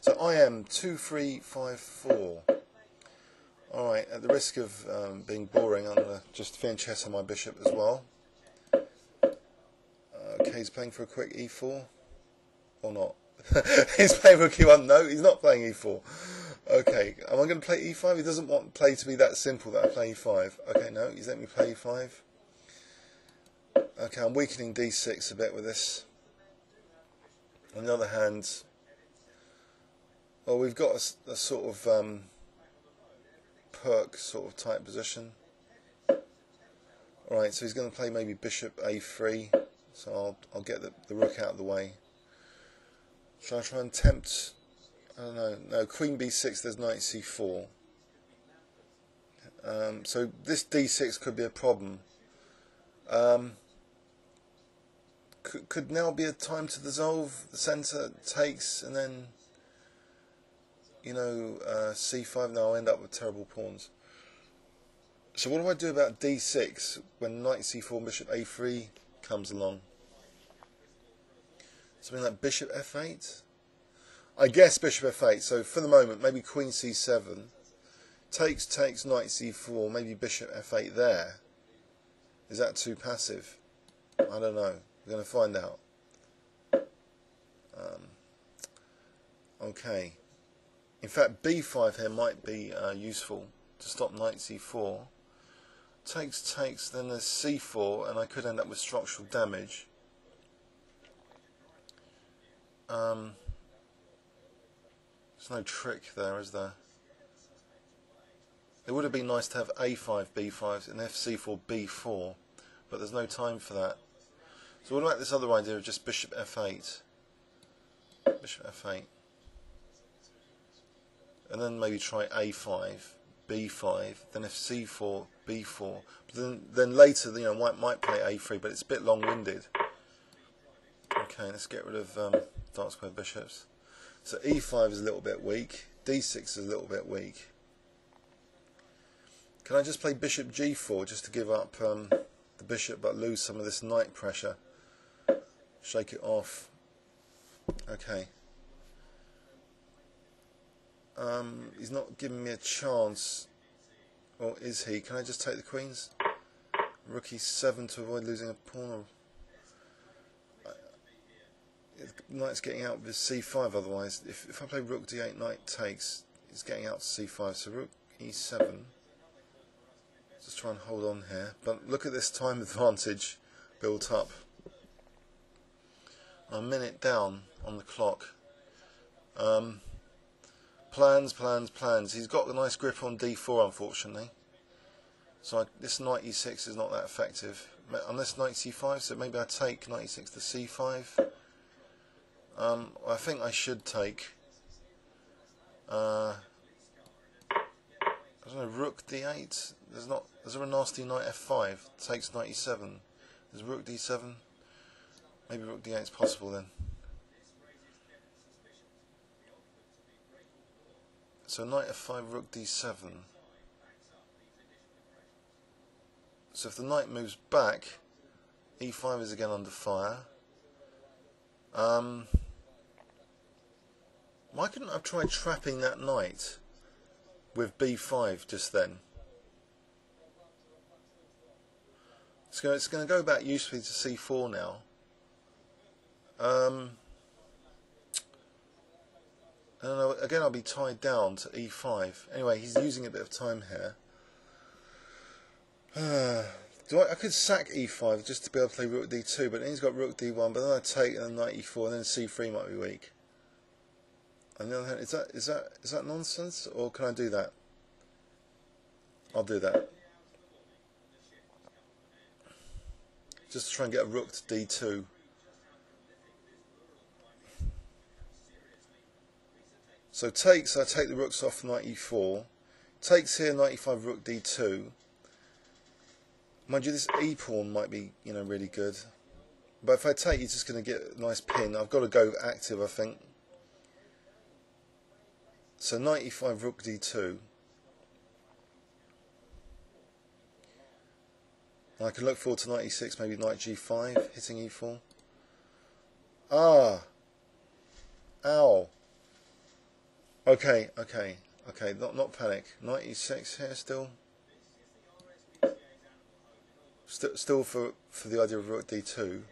So I am 2354. Alright, at the risk of being boring, I'm going to just fin chess on my bishop as well. Okay, he's playing for a quick e4. Or not. He's playing rook e1. No, he's not playing e4. Okay, am I going to play e5? He doesn't want play to be that simple that I play e5. Okay, no, he's letting me play e5. Okay, I'm weakening d6 a bit with this. On the other hand, well, we've got a sort of perk sort of type position. Alright, so he's going to play maybe bishop a3. So I'll get the rook out of the way. Shall I try and tempt? I don't know. No, queen b6, there's knight c4. So this d6 could be a problem. Could now be a time to dissolve. The centre takes, and then, you know, c5. Now I'll end up with terrible pawns. So what do I do about d6 when knight c4 and bishop a3 comes along? Something like bishop f8? I guess bishop f8, so for the moment maybe queen c7, takes, knight c4, maybe bishop f8 there. Is that too passive? I don't know, we're going to find out. Okay, in fact b5 here might be useful to stop knight c4. Takes, then there's c4, and I could end up with structural damage. There's no trick there, is there? It would have been nice to have a5, b5, and fc4, b4, but there's no time for that. So what about this other idea of just bishop f8? Bishop f8. And then maybe try a5, b5, then fc4, b4. But then later, you know, might play a3, but it's a bit long-winded. Okay, let's get rid of dark square bishops. So e5 is a little bit weak, d6 is a little bit weak. Can I just play bishop g4 just to give up the bishop but lose some of this knight pressure? Shake it off. Okay. He's not giving me a chance. Or is he? Can I just take the queens? Rook e7 to avoid losing a pawn? Knight's getting out with c5 otherwise. If I play rook d8, knight takes, it's getting out to c5. So rook e7. Just try and hold on here. But look at this time advantage built up. I'm a minute down on the clock. Plans. He's got a nice grip on d4, unfortunately. So this knight e6 is not that effective. Unless knight c5, so maybe I take knight e6 to c5. I think I should take, I don't know, rook d8. Is there a nasty knight f5? Takes knight e7. There's rook d7. Maybe rook d8 is possible then. So knight f5, rook d7. So if the knight moves back, e5 is again under fire. Why couldn't I have tried trapping that knight with b5 just then? It's going to go back usefully to c4 now. I don't know. Again, I'll be tied down to e5. Anyway, he's using a bit of time here. I could sack e5 just to be able to play rook d2, but then he's got rook d1. But then I take and then knight e4, and then c3 might be weak. On the other hand, is that nonsense, or can I do that? I'll do that. Just to try and get a rook to d2. So takes, I take the rooks off knight e4. Takes here, knight e5, rook d2. Mind you, this e pawn might be, you know, really good. But if I take, he's just going to get a nice pin. I've got to go active, I think. So knight e5, rook d2. And I can look forward to knight e6, maybe knight g5, hitting e4. Ah! Ow! Okay. Not panic. 96 here still. Still for the idea of rook d2.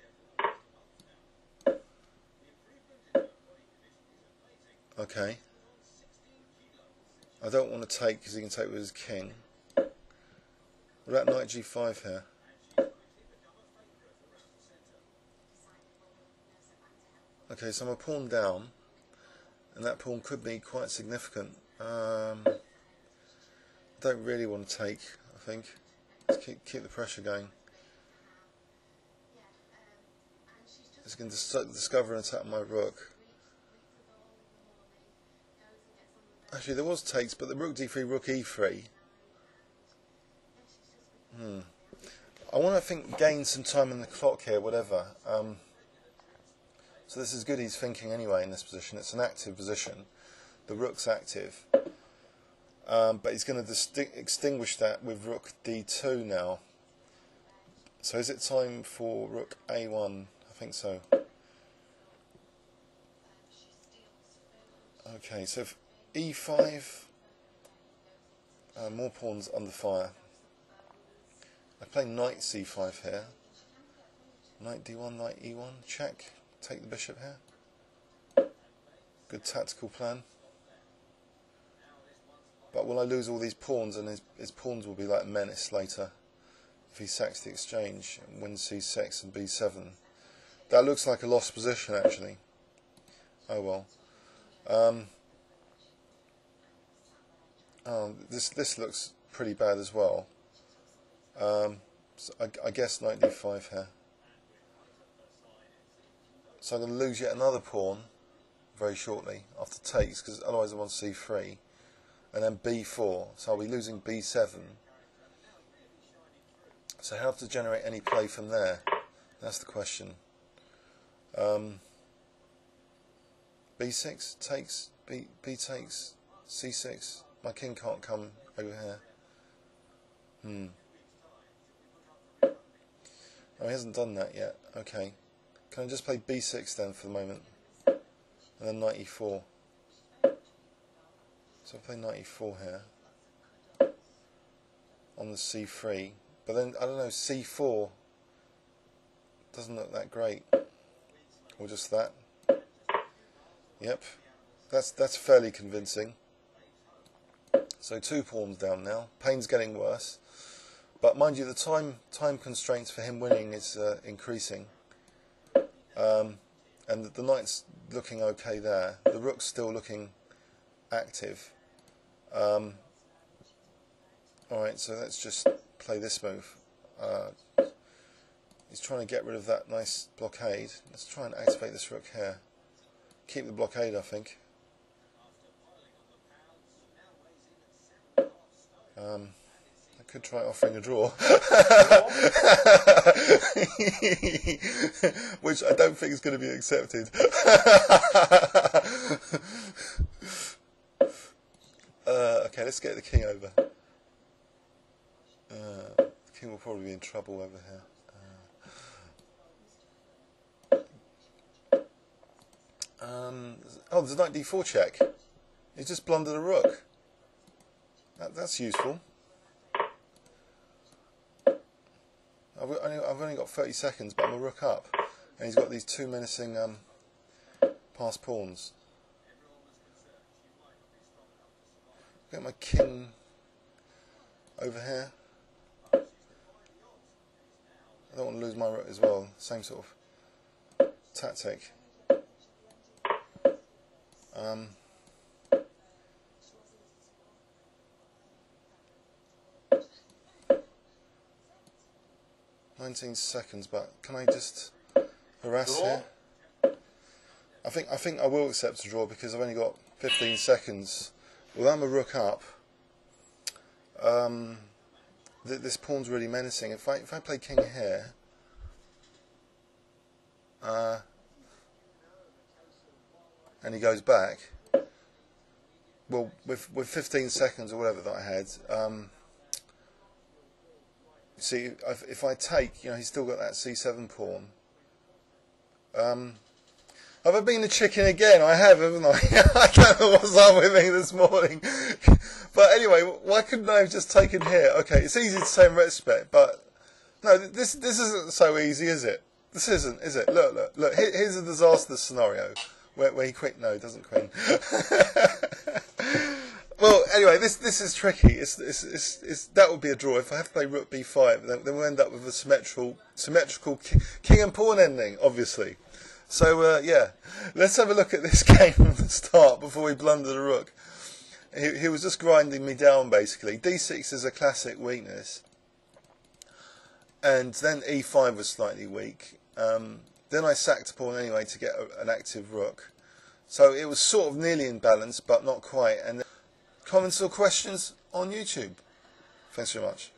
Okay. I don't want to take because he can take with his king. What about knight g5 here? Okay, so I'm a pawn down, and that pawn could be quite significant. I don't really want to take, I think. Let's keep the pressure going. It's going to discover and attack my rook. Actually, there was takes, but the rook d3, rook e3. I want to, think, gain some time in the clock here, whatever. So this is good he's thinking anyway in this position. It's an active position. The rook's active. But he's going to extinguish that with rook d2 now. So is it time for rook a1? I think so. Okay, so if e5, more pawns under fire. I play knight c5 here. Knight d1, knight e1, check. Take the bishop here. Good tactical plan. But will I lose all these pawns, and his pawns will be like a menace later if he sacks the exchange and wins c6 and b7. That looks like a lost position actually. Oh well. This looks pretty bad as well. So I guess knight d5 here. So I'm going to lose yet another pawn very shortly after takes, because otherwise I want c3, and then b4. So I'll be losing b7. So how to generate any play from there? That's the question. b6 takes, b takes, c6. My king can't come over here. Oh, he hasn't done that yet. Okay. Can I just play b6 then for the moment? And then knight e4. So I'll play knight e4 here. On the c3. But then, I don't know, c4 doesn't look that great. Or just that. Yep. That's fairly convincing. So 2 pawns down now. Pain's getting worse. But mind you, the time constraints for him winning is increasing. And the knight's looking okay there. The rook's still looking active. Alright, so let's just play this move. He's trying to get rid of that nice blockade. Let's try and activate this rook here. Keep the blockade, I think. I could try offering a draw. Which I don't think is going to be accepted. Okay, let's get the king over. The king will probably be in trouble over here. Oh, there's a knight d4 check. He's just blundered a rook. That's useful. I've only got 30 seconds, but I'm a rook up, and he's got these 2 menacing passed pawns. Get my king over here. I don't want to lose my rook as well. Same sort of tactic. 19 seconds, but can I just harass here? I think I will accept a draw because I've only got 15 seconds. Well, I'm a rook up. This pawn's really menacing. If I play king here, and he goes back, well, with 15 seconds or whatever that I had, see, if I take, he's still got that c7 pawn. Have I been a chicken again? I have, haven't I? I don't know what's up with me this morning. But anyway, why couldn't I have just taken here? Okay, it's easy to say in retrospect, but no, this isn't so easy, is it? This isn't, is it? Look. Here's a disaster scenario where he quit. No, he doesn't quit. Well, anyway, this is tricky. It's that would be a draw. If I have to play Rook B5, then we'll end up with a symmetrical king and pawn ending, obviously. So yeah, let's have a look at this game from the start before we blunder the rook. He was just grinding me down basically. D6 is a classic weakness, and then E5 was slightly weak. Then I sacked a pawn anyway to get an active rook. So it was sort of nearly in balance, but not quite. And comments or questions on YouTube. Thanks very much.